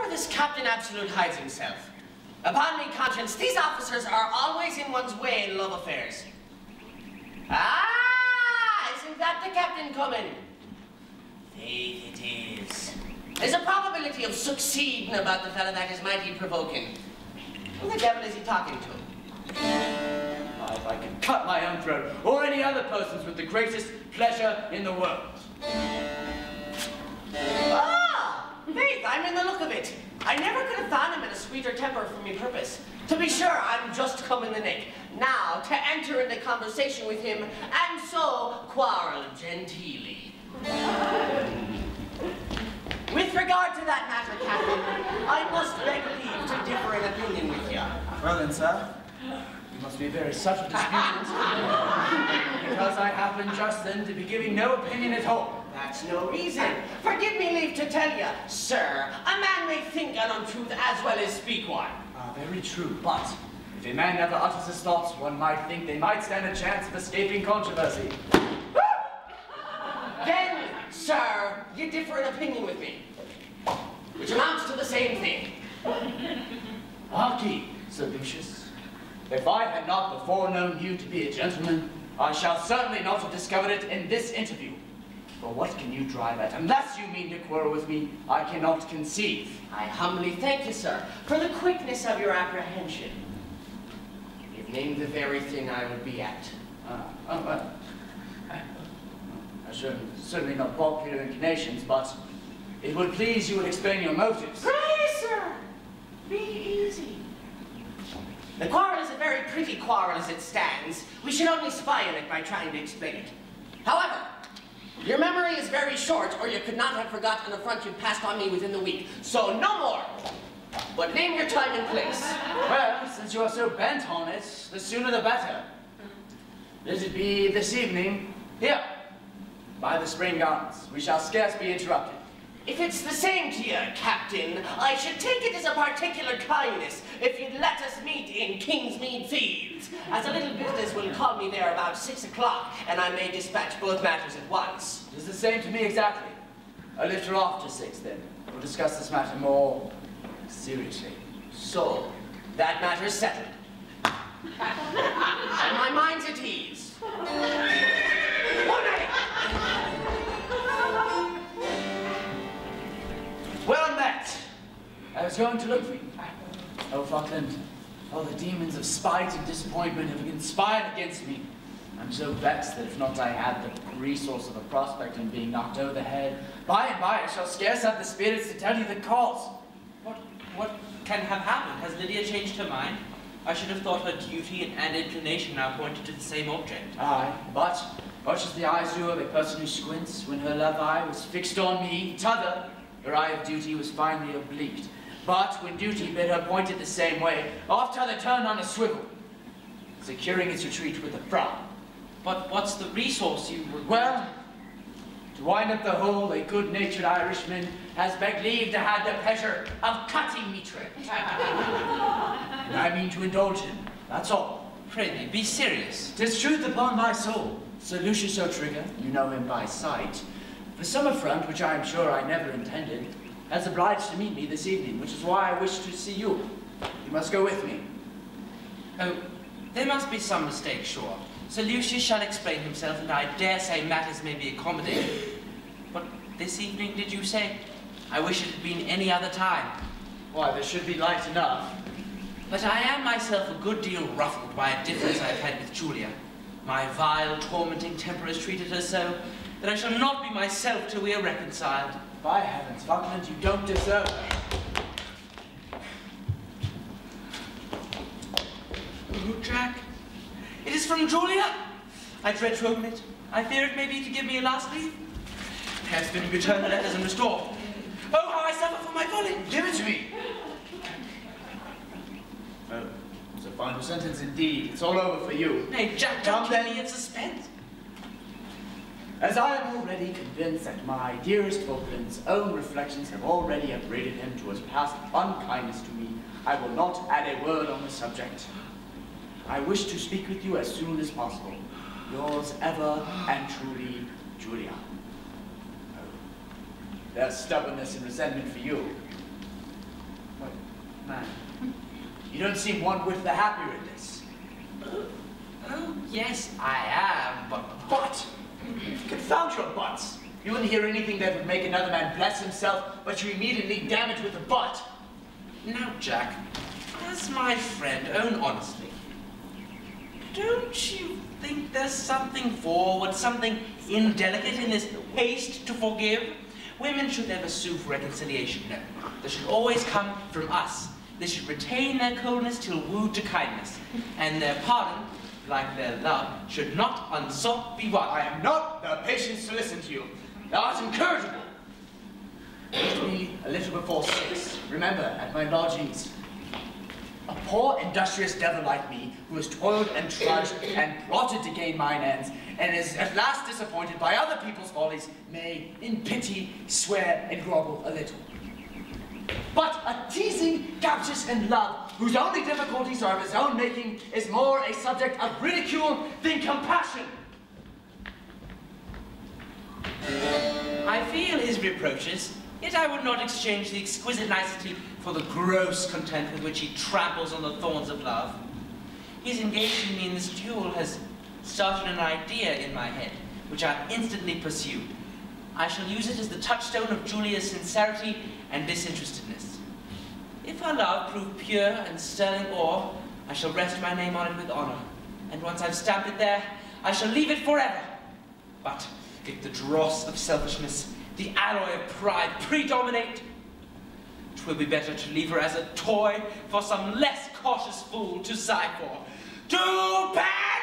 where this Captain Absolute hides himself. Upon me conscience, these officers are always in one's way in love affairs. Ah! Isn't that the Captain coming? Faith it is. There's a probability of succeeding about the fella that is mighty provoking. Who the devil is he talking to? If I could cut my own throat, or any other person's, with the greatest pleasure in the world. Ah! Faith, I'm in the look of it. I never could have found him in a sweeter temper for me purpose. To be sure, I'm just come in the nick. Now, to enter into conversation with him, and so quarrel genteelly. With regard to that matter, Captain, I must beg leave to differ in opinion with you. Well then, sir, you must be a very subtle disputant, because I happened just then to be giving no opinion at all. That's no reason. Forgive me leave to tell you, sir, a man may think an untruth as well as speak one. Very true, but if a man never utters his thoughts, one might think they might stand a chance of escaping controversy. Then, sir, you differ in opinion with me, which amounts to the same thing. Harkee, Sir Lucius, if I had not before known you to be a gentleman, I shall certainly not have discovered it in this interview. For what can you drive at? Unless you mean to quarrel with me, I cannot conceive. I humbly thank you, sir, for the quickness of your apprehension. You've named the very thing I would be at. Well, I should certainly not balk your inclinations, but it would please you would explain your motives. Pray, sir, be easy. The quarrel is a very pretty quarrel as it stands. We should only spy on it by trying to explain it. However, your memory is very short, or you could not have forgotten an affront you passed on me within the week. So no more. But name your time and place. Well, since you are so bent on it, the sooner the better. Let it be this evening, here, by the Spring Gardens. We shall scarce be interrupted. If it's the same to you, Captain, I should take it as a particular kindness if you'd let us meet in Kingsmead Fields, as a little business will call me there about 6 o'clock, and I may dispatch both matters at once. It is the same to me exactly. A little after 6, then. We'll discuss this matter more seriously. So, that matter's settled. And my mind's at ease. Well met. I was going to look for you. Oh, Falkland, all the demons of spite and disappointment have conspired against me. I'm so vexed that if not I had the resource of a prospect in being knocked over the head, by and by I shall scarce have the spirits to tell you the cause. What can have happened? Has Lydia changed her mind? I should have thought her duty and inclination now pointed to the same object. Aye, but much as the eyes do of a person who squints, when her love eye was fixed on me, t'other, her eye of duty was finally obliqued. But when duty bid her point it the same way, off t'other turned on a swivel, securing its retreat with a frown. But what's the resource you were... Well, to wind up the whole, a good-natured Irishman has begged leave to have the pleasure of cutting me trick. And I mean to indulge him, that's all. Pray, be serious. 'Tis truth upon my soul. Sir Lucius O'Trigger, you know him by sight, for some affront which I am sure I never intended, has obliged to meet me this evening, which is why I wish to see you. You must go with me. Oh, there must be some mistake, sure. Sir Lucius shall explain himself, and I dare say matters may be accommodated. But this evening, did you say? I wish it had been any other time. Why, there should be light enough. But I am myself a good deal ruffled by a difference I've had with Julia. My vile, tormenting temper has treated her so that I shall not be myself till we are reconciled. By heavens, Falkland, you don't deserve her. Oh, Jack. It is from Julia. I dread to open it. I fear it may be to give me a last leave. Perhaps bid me return the letters and restore. Oh, how I suffer for my folly. Give it to me. Oh, it's a final sentence indeed. It's all over for you. Nay, Jack, don't keep me in suspense. As I am already convinced that my dearest Falkland's own reflections have already upbraided him to his past unkindness to me, I will not add a word on the subject. I wish to speak with you as soon as possible. Yours ever and truly, Julia. Oh, there's stubbornness and resentment for you. man. You don't seem one whit the happier in this. Oh, yes, I am, but... But! Confound your buts! You wouldn't hear anything that would make another man bless himself, but you immediately damn it with a but. Now, Jack, as my friend, own honestly, don't you think there's something forward, something indelicate in this haste to forgive? Women should never sue for reconciliation, no. They should always come from us. They should retain their coldness till wooed to kindness, and their pardon, like their love, should not unsought be won. I am not the patience to listen to you. Thou art incorrigible. Meet me a little before 6. Remember, at my lodgings. A poor, industrious devil like me, who has toiled and trudged and plotted to gain mine ends, and is at last disappointed by other people's follies, may, in pity, swear and grovel a little. But a teasing, captious in love, whose only difficulties are of his own making, is more a subject of ridicule than compassion. I feel his reproaches, yet I would not exchange the exquisite nicety for the gross contempt with which he tramples on the thorns of love. His engaging me in this duel has started an idea in my head, which I instantly pursued. I shall use it as the touchstone of Julia's sincerity and disinterestedness. If her love prove pure and sterling ore, I shall rest my name on it with honor, and once I've stamped it there, I shall leave it forever. But if the dross of selfishness, the alloy of pride predominate, 'twill be better to leave her as a toy for some less cautious fool to sigh for. To pass!